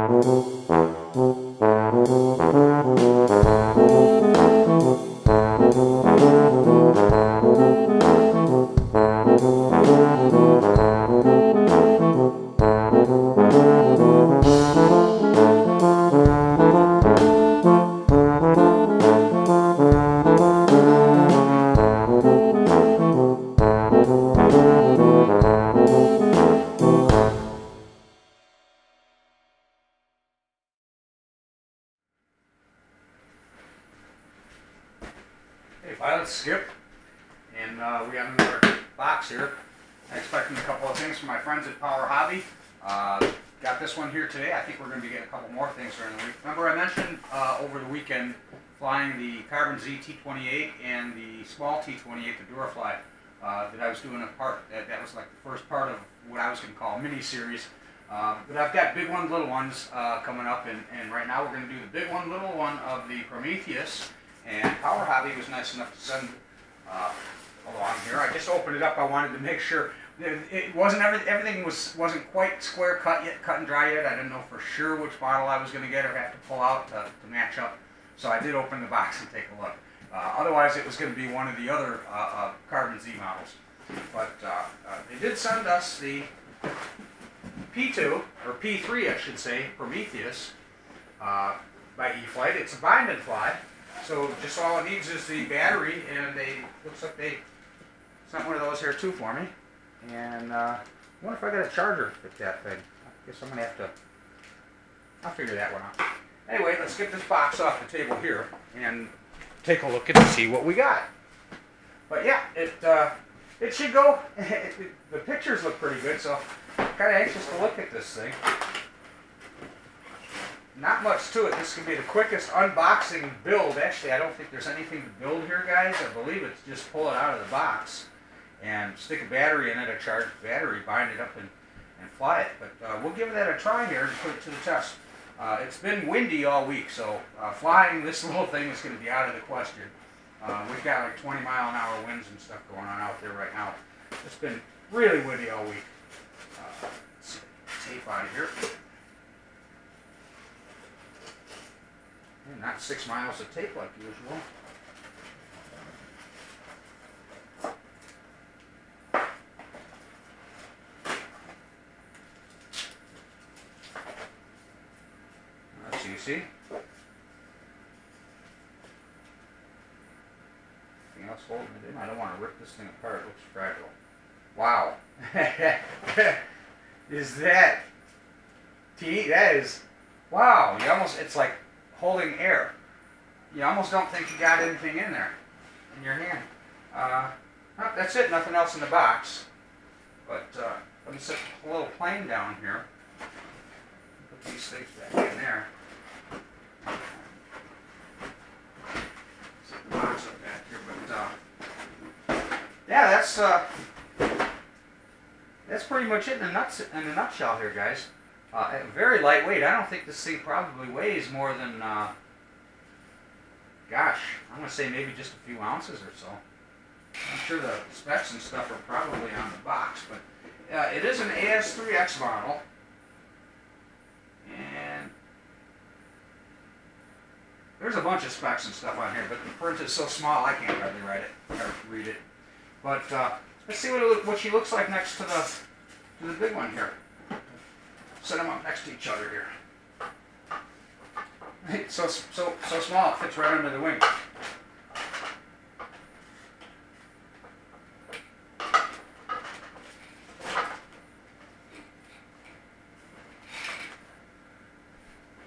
Hey, pilot Skip, and we got another box here. I'm expecting a couple of things from my friends at Power Hobby. Got this one here today. I think we're going to be getting a couple more things during the week. Remember I mentioned over the weekend flying the Carbon Z T28 and the small T28, the Durafly, that I was doing a part, that was like the first part of what I was going to call a mini-series. But I've got big one, little ones coming up, and right now we're going to do the big one, little one of the Prometheous. And Power Hobby was nice enough to send along here. I just opened it up. I wanted to make sure it wasn't everything wasn't quite square cut yet, cut and dry yet. I didn't know for sure which model I was going to get or have to pull out to match up. So I did open the box and take a look. Otherwise, it was going to be one of the other Carbon Z models. But they did send us the P2 or P3, I should say, Prometheous by E-Flite. It's a bind and fly. So just all it needs is the battery, and looks like they sent one of those here too for me. And I wonder if I got a charger to fit that thing. I guess I'm going to have to, I'll figure that one out. Anyway, let's get this box off the table here and take a look and see what we got. But yeah, it should go, the pictures look pretty good, so I'm kind of anxious to look at this thing. Not much to it. This can be the quickest unboxing build. Actually, I don't think there's anything to build here, guys. I believe it's just pull it out of the box and stick a battery in it, a charged battery, bind it up and fly it. But we'll give that a try here and put it to the test. It's been windy all week, so flying this little thing is going to be out of the question. We've got like 20-mile-an-hour winds and stuff going on out there right now. It's been really windy all week. Let's see, tape out of here. Not 6 miles of tape like usual. That's easy. Anything else holding it in? I don't want to rip this thing apart. It looks fragile. Wow. Is that teeny? That is, wow. You almost, it's like holding air. You almost don't think you got anything in there in your hand. Oh, that's it, nothing else in the box. But let me set a little plane down here. Put these things back in there. Set the box up back here, but yeah, that's pretty much it in a nutshell here, guys. Very lightweight. I don't think this thing probably weighs more than, gosh, I'm going to say maybe just a few ounces or so. I'm sure the specs and stuff are probably on the box, but it is an AS3X model. And there's a bunch of specs and stuff on here, but the print is so small I can't hardly write it or read it. But let's see what she looks like next to the big one here. Set them up next to each other here. It's so small it fits right under the wing.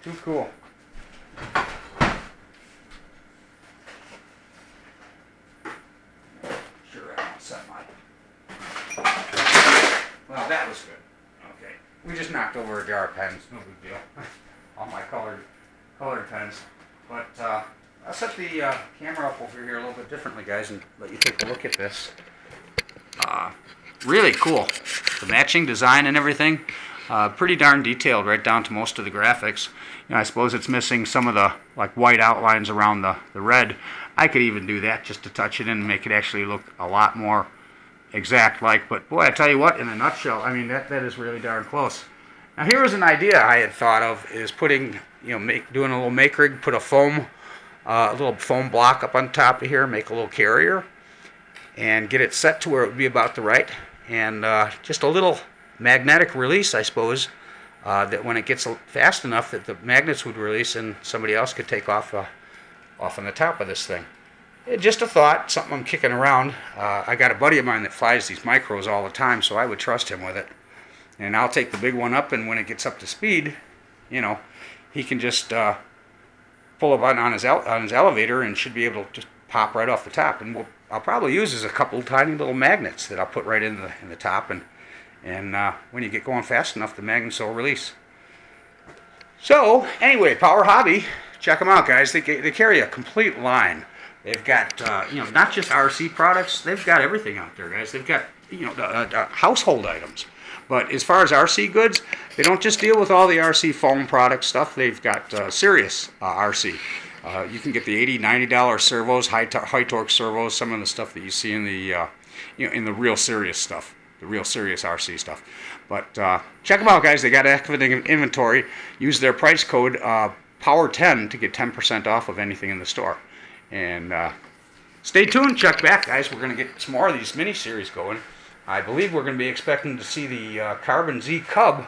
Too cool. Sure, I don't set mine. Well, that was good. Okay. We just knocked over a jar of pens, no big deal. All my colored pens. But I'll set the camera up over here a little bit differently, guys, and let you take a look at this. Really cool. The matching design and everything, pretty darn detailed right down to most of the graphics. You know, I suppose it's missing some of the like white outlines around the red. I could even do that just to touch it in and make it actually look a lot more exact like. But boy, I tell you what, in a nutshell, I mean that is really darn close. Now here was an idea I had thought of, is putting, doing a little make rig, put a little foam block up on top of here, make a little carrier, and get it set to where it would be about the right, and just a little magnetic release, I suppose, that when it gets fast enough that the magnets would release and somebody else could take off on the top of this thing. Just a thought, something I'm kicking around. I got a buddy of mine that flies these micros all the time, so I would trust him with it. And I'll take the big one up, and when it gets up to speed, he can just pull a button on his elevator and should be able to just pop right off the top. And I'll probably use as a couple tiny little magnets that I'll put right in the top, and when you get going fast enough, the magnets will release. So anyway, Power Hobby, check them out, guys. They carry a complete line. They've got not just RC products. They've got everything out there, guys. They've got household items. But as far as RC goods, they don't just deal with all the RC foam product stuff. They've got serious RC. You can get the $80, $90 servos, high torque servos, some of the stuff that you see in the in the real serious stuff, the real serious RC stuff. But check them out, guys. They got active inventory. Use their price code POWER10 to get 10% off of anything in the store. And stay tuned. Check back, guys. We're going to get some more of these mini-series going. I believe we're going to be expecting to see the Carbon Z Cub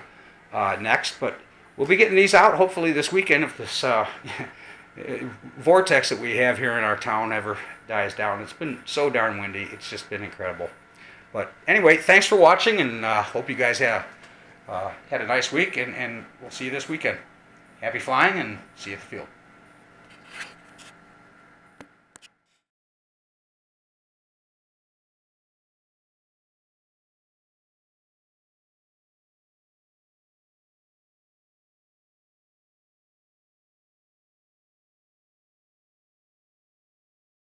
next, but we'll be getting these out hopefully this weekend if this vortex that we have here in our town ever dies down. It's been so darn windy. It's just been incredible. But anyway, thanks for watching, and hope you guys had a nice week, and we'll see you this weekend. Happy flying, and see you at the field.